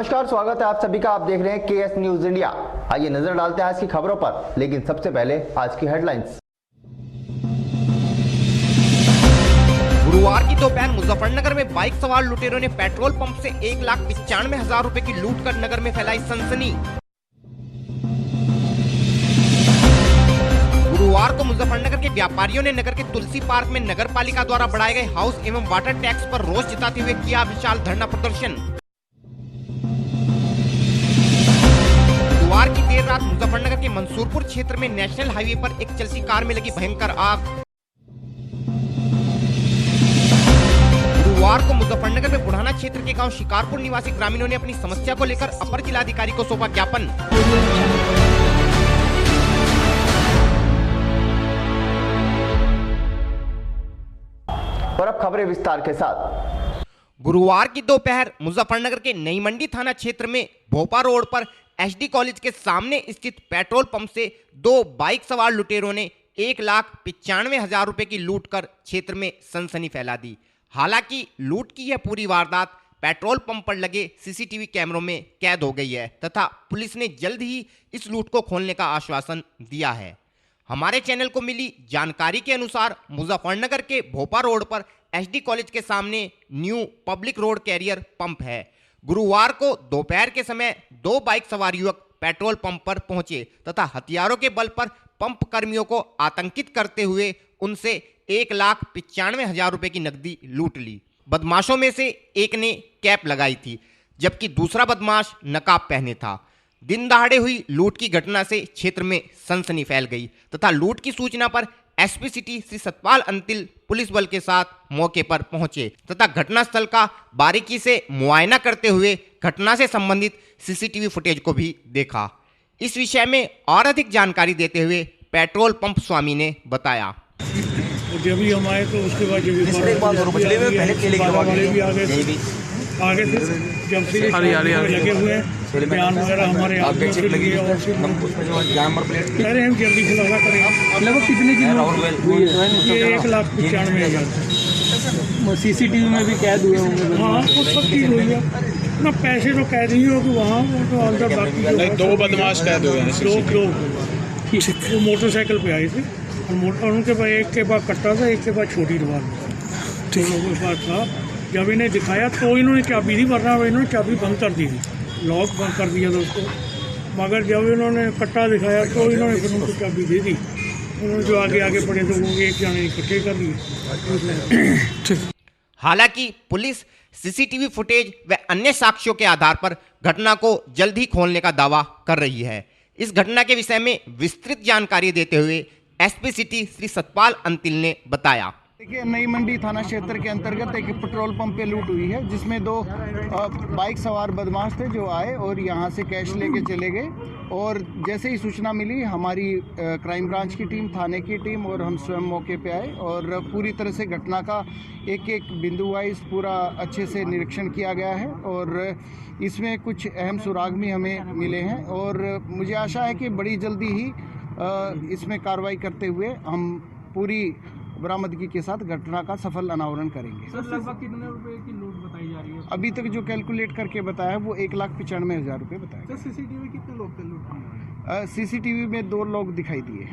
नमस्कार, स्वागत है आप सभी का। आप देख रहे हैं केएस न्यूज इंडिया। आइए नजर डालते हैं आज की खबरों पर, लेकिन सबसे पहले आज की हेडलाइंस। गुरुवार की दोपहर मुजफ्फरनगर में बाइक सवार लुटेरों ने पेट्रोल पंप से 1,95,000 रुपए की लूट कर नगर में फैलाई सनसनी। गुरुवार को मुजफ्फरनगर के व्यापारियों ने नगर के तुलसी पार्क में नगर पालिका द्वारा बढ़ाए गए हाउस एवं वाटर टैक्स पर रोष जताते हुए किया विशाल धरना प्रदर्शन। गुरुवार की देर रात मुजफ्फरनगर के मंसूरपुर क्षेत्र में नेशनल हाईवे पर एक चलती कार में लगी भयंकर आग। गुरुवार को मुजफ्फरनगर में बुढ़ाना क्षेत्र के गांव शिकारपुर निवासी ग्रामीणों ने अपनी समस्या को लेकर अपर जिलाधिकारी को सौंपा ज्ञापन। और अब खबरें विस्तार के साथ। गुरुवार की दोपहर मुजफ्फरनगर के नई मंडी थाना क्षेत्र में भोपा रोड पर एसडी कॉलेज के सामने स्थित पेट्रोल पंप से दो बाइक सवार लुटेरों ने 1,95,000 रुपए की लूट कर क्षेत्र में सनसनी फैला दी। हालांकि लूट की यह पूरी वारदात पेट्रोल पंप पर लगे सीसीटीवी कैमरों में कैद हो गई है तथा पुलिस ने जल्द ही इस लूट को खोलने का आश्वासन दिया है। हमारे चैनल को मिली जानकारी के अनुसार मुजफ्फरनगर के भोपा रोड पर एसडी कॉलेज के सामने new public road carrier pump है। गुरुवार को दोपहर के समय दो बाइक सवार युवक पेट्रोल पंप पर पहुंचे तथा हथियारों के बल पर पंप कर्मियों को आतंकित करते हुए उनसे 1,95,000 रुपए की नकदी लूट ली। बदमाशों में से एक ने कैप लगाई थी जबकि दूसरा बदमाश नकाब पहने था। दिन दहाड़े हुई लूट की घटना से क्षेत्र में सनसनी फैल गई तथा लूट की सूचना पर SP city Shri Satpal Antil police बल के साथ मौके पर पहुंचे तथा घटनास्थल का बारीकी से मुआयना करते हुए घटना से संबंधित सीसीटीवी फुटेज को भी देखा। इस विषय में और अधिक जानकारी देते हुए पेट्रोल पंप स्वामी ने बताया। जब भी हम आए तो उसके बाद आगे से जब से लगे हुए हैं बयान वगैरह हमारे यहाँ कह रहे हैं जल्दी खुलासा करें। लगभग कितने की ये 1,95,000 सीसीटीवी में भी कैद हुए होंगे। हाँ वो सब चीज़ हुई है ना। पैसे तो कैद ही हो कि वहाँ वो तो अंदर बाकी दो बदमाश कैद हुए हैं। लोग वो मोटरसाइकिल पे आए थे और उनके पास एक के पास कट्टा था, एक के पास छोटी दीवार था। लोगों के पास था। जब इन्हें दिखाया तो इन्होंने चाबी नहीं भरना, इन्होंने चाबी बंद कर दी थी, लॉक बंद कर दिया था उसको। मगर जब इन्होंने कट्टा दिखाया तो इन्होंने फिर उनको चाबी दे दी। उन्होंने जो आगे आगे पड़े तो वो एक जाने इकट्ठे कर लिए। हालांकि पुलिस सीसीटीवी फुटेज व अन्य साक्ष्यों के आधार पर घटना को जल्द ही खोलने का दावा कर रही है। इस घटना के विषय में विस्तृत जानकारी देते हुए एसपी सिटी श्री सतपाल अंतिल ने बताया। देखिए, नई मंडी थाना क्षेत्र के अंतर्गत एक पेट्रोल पंप पे लूट हुई है जिसमें दो बाइक सवार बदमाश थे जो आए और यहां से कैश लेके चले गए। और जैसे ही सूचना मिली हमारी क्राइम ब्रांच की टीम, थाने की टीम और हम स्वयं मौके पे आए और पूरी तरह से घटना का एक एक बिंदु वाइज पूरा अच्छे से निरीक्षण किया गया है और इसमें कुछ अहम सुराग भी हमें मिले हैं और मुझे आशा है कि बड़ी जल्दी ही इसमें कार्रवाई करते हुए हम पूरी बरामदगी के साथ घटना का सफल अनावरण करेंगे। सर, लगभग कितने रुपए की लूट बताई जा रही है? अभी तक जो कैलकुलेट करके बताया वो 1,95,000 रुपये बताया। सर, सीसीटीवी कितने लोग थे लूट? सीसीटीवी में 2 लोग दिखाई दिए।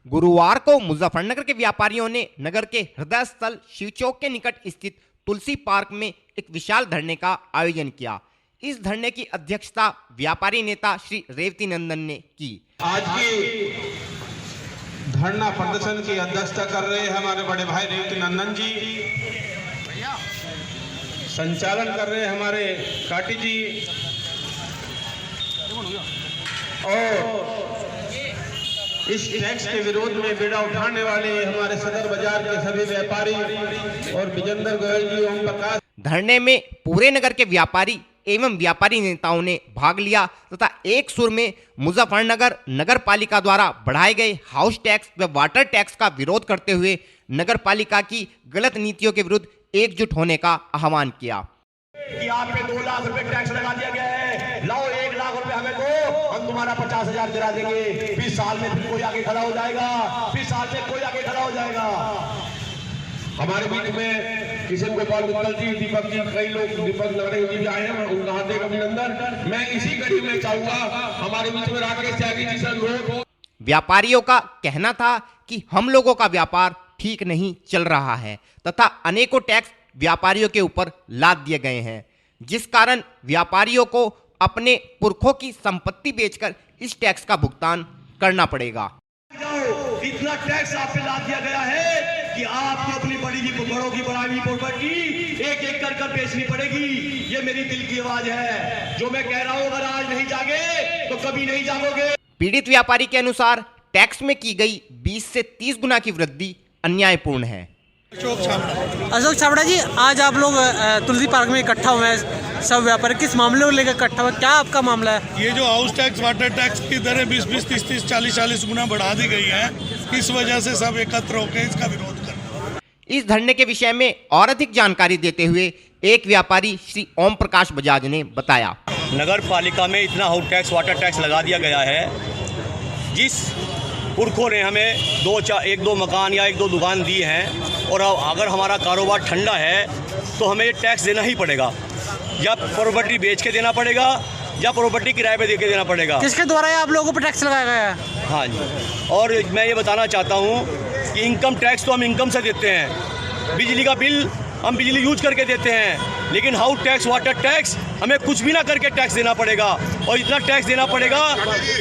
गुरुवार को मुजफ्फरनगर के व्यापारियों ने नगर के हृदय स्थल शिवचौक के निकट स्थित तुलसी पार्क में एक विशाल धरने का आयोजन किया। इस धरने की अध्यक्षता व्यापारी नेता श्री रेवती नंदन ने की। आज की धरना प्रदर्शन की अध्यक्षता कर रहे हैं हमारे बड़े भाई रेवती नंदन जी। संचालन कर रहे हैं हमारे काटी जी और इस टैक्स के विरोध में बेड़ा उठाने वाले हमारे सदर बाजार के सभी व्यापारी और विजेंद्र गोयल जी, ओम प्रकाश। धरने में पूरे नगर के व्यापारी एवं व्यापारी नेताओं ने भाग लिया तथा एक सुर में मुजफ्फरनगर नगर पालिका द्वारा बढ़ाए गए हाउस टैक्स व वाटर टैक्स का विरोध करते हुए नगर पालिका की गलत नीतियों के विरुद्ध एकजुट होने का आह्वान किया। कि आप पे 2 लाख रुपए टैक्स लगा दिया गया है, लाओ 1 लाख रुपए हमें दो, हम तुम्हारा 50,000 गिरा देंगे। 20 साल में फिर कोई आगे खड़ा हो जाएगा, 20 साल में कोई आगे खड़ा हो जाएगा। हमारे बीच में किशन गोपाल मित्तल जी, दीपक जी, कई लोग, दीपक नारायण जी भी आए हैं, उनका हार्दिक अभिनंदन। मैं इसी कड़ी में चाहूंगा हमारे बीच में राकेश त्यागी जी से अनुरोध। व्यापारियों का कहना था कि हम लोगों का व्यापार ठीक नहीं चल रहा है तथा अनेकों टैक्स व्यापारियों के ऊपर लाद दिए गए हैं, जिस कारण व्यापारियों को अपने पुरखों की संपत्ति बेचकर इस टैक्स का भुगतान करना पड़ेगा। इतना टैक्स आप पे लाद दिया गया है कि आपको अपनी बड़ों की बड़ी प्रॉपर्टी एक एक कर बेचनी पड़ेगी। ये मेरी दिल की आवाज है जो मैं कह रहा हूं, अगर आज नहीं जागे तो कभी नहीं जागोगे। पीड़ित व्यापारी के अनुसार टैक्स में की गई 20 से 30 गुना की वृद्धि अन्यायपूर्ण है। अशोक छाबड़ा जी, आज आप लोग तुलसी पार्क में इकट्ठा हुए हैं, सब व्यापारी किस मामले को लेकर इकट्ठा हुए, क्या आपका मामला है? ये जो हाउस टैक्स, वाटर टैक्स की दरें 20-20, 30-30, 40-40 गुना बढ़ा दी गई है, इस वजह से सब एकत्र होकर इसका विरोध कर रहे हैं। इस धरने के विषय में और अधिक जानकारी देते हुए एक व्यापारी श्री ओम प्रकाश बजाज ने बताया, नगर पालिका में इतना हाउस टैक्स, वाटर टैक्स लगा दिया गया है, जिस पुरखों ने हमें 1-2 मकान या 1-2 दुकान दी हैं, और अगर हमारा कारोबार ठंडा है तो हमें ये टैक्स देना ही पड़ेगा, या प्रॉपर्टी बेच के देना पड़ेगा या प्रॉपर्टी किराए पे दे के देना पड़ेगा। किसके द्वारा आप लोगों पर टैक्स लगाया गया है? हाँ जी, और मैं ये बताना चाहता हूँ कि इनकम टैक्स तो हम इनकम से देते हैं, बिजली का बिल हम बिजली यूज करके देते हैं, लेकिन हाउस टैक्स, वाटर टैक्स हमें कुछ भी ना करके टैक्स देना पड़ेगा, और इतना टैक्स देना पड़ेगा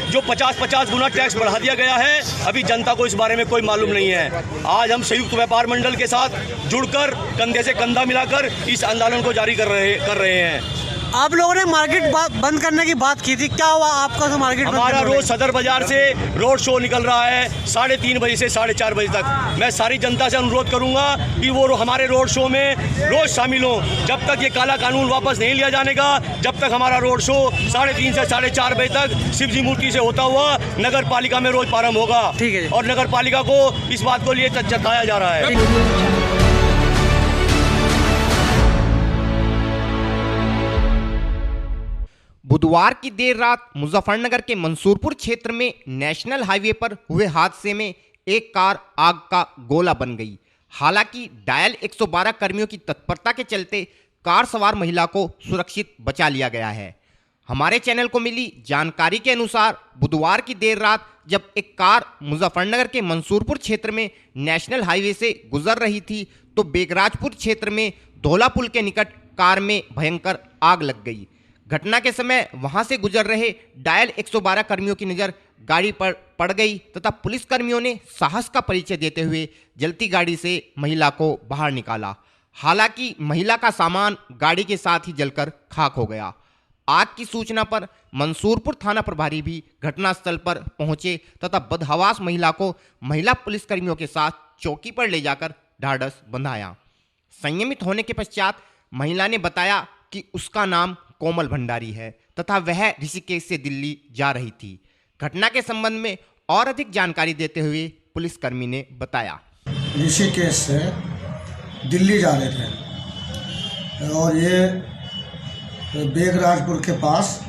जो 50-50 गुना टैक्स बढ़ा दिया गया है। अभी जनता को इस बारे में कोई मालूम नहीं है। आज हम संयुक्त व्यापार मंडल के साथ जुड़कर कंधे से कंधा मिलाकर इस आंदोलन को जारी कर रहे हैं। आप लोगों ने मार्केट बंद करने की बात की थी, क्या हुआ आपका? तो मार्केट हमारा रोज सदर बाजार से रोड शो निकल रहा है 3:30 बजे से 4:30 बजे तक। मैं सारी जनता से अनुरोध करूंगा कि वो हमारे रोड शो में रोज शामिल हो। जब तक ये काला कानून वापस नहीं लिया जाने का, जब तक हमारा रोड शो 3:30 से 4:30 बजे तक शिवजी मूर्ति से होता हुआ नगर पालिका में रोज प्रारंभ होगा। ठीक है। और नगर पालिका को इस बात को लिए जताया जा रहा है। बुधवार की देर रात मुजफ्फरनगर के मंसूरपुर क्षेत्र में नेशनल हाईवे पर हुए हादसे में एक कार आग का गोला बन गई। हालांकि डायल 112 कर्मियों की तत्परता के चलते कार सवार महिला को सुरक्षित बचा लिया गया है। हमारे चैनल को मिली जानकारी के अनुसार बुधवार की देर रात जब एक कार मुजफ्फरनगर के मंसूरपुर क्षेत्र में नेशनल हाईवे से गुजर रही थी तो बेगराजपुर क्षेत्र में धोला पुल के निकट कार में भयंकर आग लग गई। घटना के समय वहां से गुजर रहे डायल 112 कर्मियों की नज़र गाड़ी पर पड़ गई तथा पुलिस कर्मियों ने साहस का परिचय देते हुए जलती गाड़ी से महिला को बाहर निकाला। हालांकि महिला का सामान गाड़ी के साथ ही जलकर खाक हो गया। आग की सूचना पर मंसूरपुर थाना प्रभारी भी घटनास्थल पर पहुंचे तथा बदहवास महिला को महिला पुलिसकर्मियों के साथ चौकी पर ले जाकर ढाढ़स बंधाया। संयमित होने के पश्चात महिला ने बताया कि उसका नाम कोमल भंडारी है तथा वह ऋषिकेश से दिल्ली जा रही थी। घटना के संबंध में और अधिक जानकारी देते हुए पुलिसकर्मी ने बताया, ऋषिकेश से दिल्ली जा रहे थे और ये बेगराजपुर के पास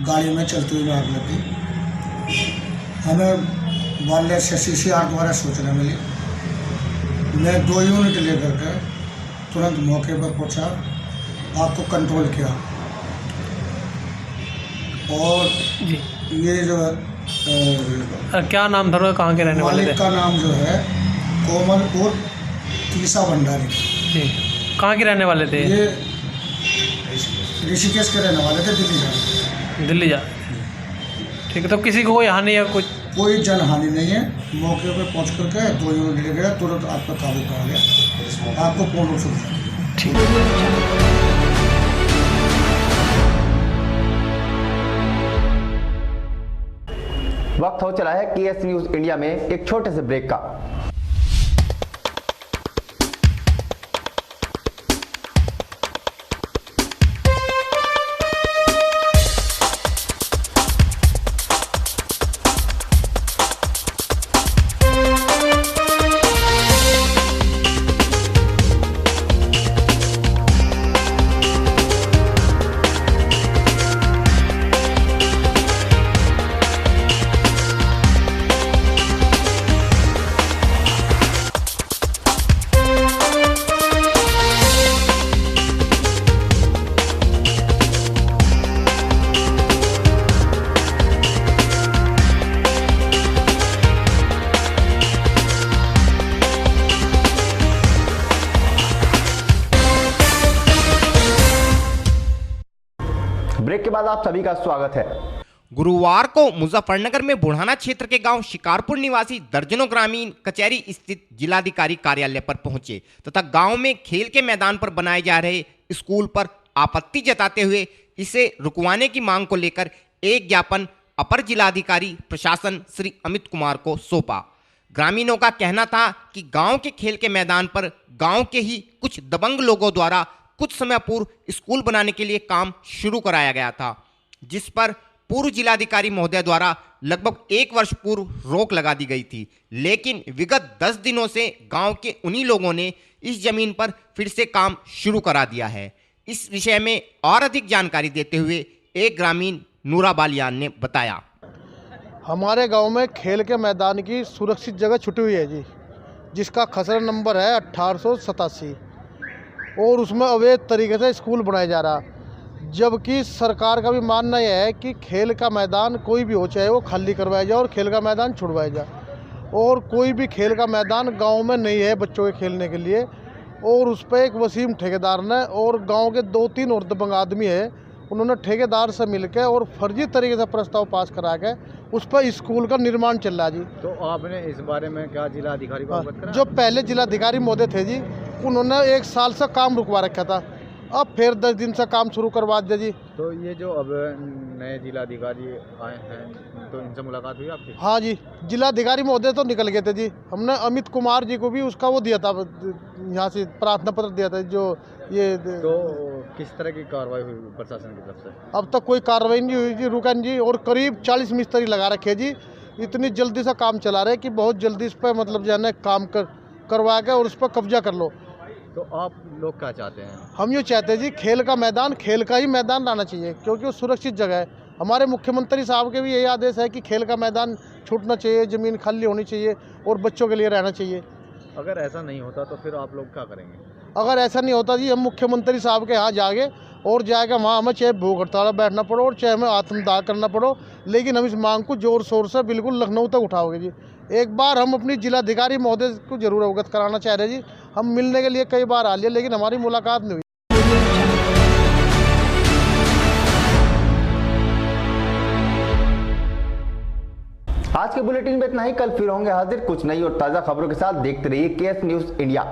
गाड़ी में चलती हुई आग लगी। हमें वाले से CCR द्वारा सूचना मिली। मैं 2 यूनिट लेकर के तुरंत मौके पर पहुंचा, आग को कंट्रोल किया और ये जो क्या नाम था, कहाँ के रहने वाले थे? मालिक का नाम जो है कोमल और तीसा भंडारी। कहाँ के रहने वाले थे? ये ऋषिकेश के रहने वाले थे, दिल्ली जा। ठीक है, तो किसी को कोई हानि या कुछ? कोई जनहानि नहीं है। मौके पे पहुंच करके 2 यूनिट ले गया, तुरंत आप पर काबू पा गया, आपको पूर्ण रूप से। ठीक है। वक्त हो चला है KS न्यूज इंडिया में एक छोटे से ब्रेक का। ब्रेक के बाद आप सभी का स्वागत है। गुरुवार को मुजफ्फरनगर में बुढ़ाना क्षेत्र के गांव शिकारपुर निवासी दर्जनों ग्रामीण कचहरी स्थित जिलाधिकारी कार्यालय पर पहुंचे तथा गांव में खेल के मैदान पर बनाए जा रहे स्कूल पर आपत्ति जताते हुए इसे रुकवाने की मांग को लेकर एक ज्ञापन अपर जिलाधिकारी प्रशासन श्री अमित कुमार को सौंपा। ग्रामीणों का कहना था कि गांव के खेल के मैदान पर गांव के ही कुछ दबंग लोगों द्वारा कुछ समय पूर्व स्कूल बनाने के लिए काम शुरू कराया गया था, जिस पर पूर्व जिलाधिकारी महोदय द्वारा लगभग 1 वर्ष पूर्व रोक लगा दी गई थी। लेकिन विगत 10 दिनों से गांव के उन्हीं लोगों ने इस जमीन पर फिर से काम शुरू करा दिया है। इस विषय में और अधिक जानकारी देते हुए एक ग्रामीण नूरा बालियान ने बताया। हमारे गांव में खेल के मैदान की सुरक्षित जगह छुटी हुई है जी, जिसका खसरा नंबर है 1887 और उसमें अवैध तरीके से स्कूल बनाया जा रहा, जबकि सरकार का भी मानना यह है कि खेल का मैदान कोई भी हो चाहे वो खाली करवाया जाए और खेल का मैदान छुड़वाया जाए। और कोई भी खेल का मैदान गांव में नहीं है बच्चों के खेलने के लिए। और उस पर एक वसीम ठेकेदार ने और गांव के 2-3 और दबंग आदमी है, उन्होंने ठेकेदार से मिलकर और फर्जी तरीके से प्रस्ताव पास करा के उस पर स्कूल का निर्माण चल रहा जी। तो आपने इस बारे में क्या जिलाधिकारी को अवगत कराया? जो पहले जिलाधिकारी महोदय थे जी, उन्होंने 1 साल से काम रुकवा रखा था, अब फिर 10 दिन से काम शुरू करवा दिया जी। तो ये जो अब नए जिलाधिकारी आए हैं तो इनसे मुलाकात हुई आपकी? हाँ जी, जिलाधिकारी महोदय तो निकल गए थे जी। हमने अमित कुमार जी को भी उसका वो दिया था, यहाँ से प्रार्थना पत्र दिया था जो ये। तो किस तरह की कार्रवाई हुई प्रशासन की तरफ से? अब तक कोई कार्रवाई नहीं हुई जी, रुकन जी। और करीब 40 मिस्त्री लगा रखे जी, इतनी जल्दी से काम चला रहे कि बहुत जल्दी इस पर मतलब जो है ना काम करवा के और उस पर कब्जा कर लो। तो आप लोग क्या चाहते हैं? हम ये चाहते हैं जी खेल का मैदान खेल का ही मैदान रहना चाहिए, क्योंकि वो सुरक्षित जगह है। हमारे मुख्यमंत्री साहब के भी यही आदेश है कि खेल का मैदान छूटना चाहिए, ज़मीन खाली होनी चाहिए और बच्चों के लिए रहना चाहिए। अगर ऐसा नहीं होता तो फिर आप लोग क्या करेंगे? अगर ऐसा नहीं होता जी, हम मुख्यमंत्री साहब के यहाँ जाएंगे और जाएगा वहाँ हमें चाहे भूख हड़ताल बैठना पड़ो और चाहे हमें आत्मदाह करना पड़ो, लेकिन हम इस मांग को जोर शोर से बिल्कुल लखनऊ तक उठाओगे जी। एक बार हम अपनी जिलाधिकारी महोदय को जरूर अवगत कराना चाह रहे हैं जी। हम मिलने के लिए कई बार आ लिए लेकिन हमारी मुलाकात नहीं हुई। आज के बुलेटिन में इतना ही। कल फिर होंगे हाजिर कुछ नई और ताजा खबरों के साथ। देखते रहिए केएस न्यूज़ इंडिया।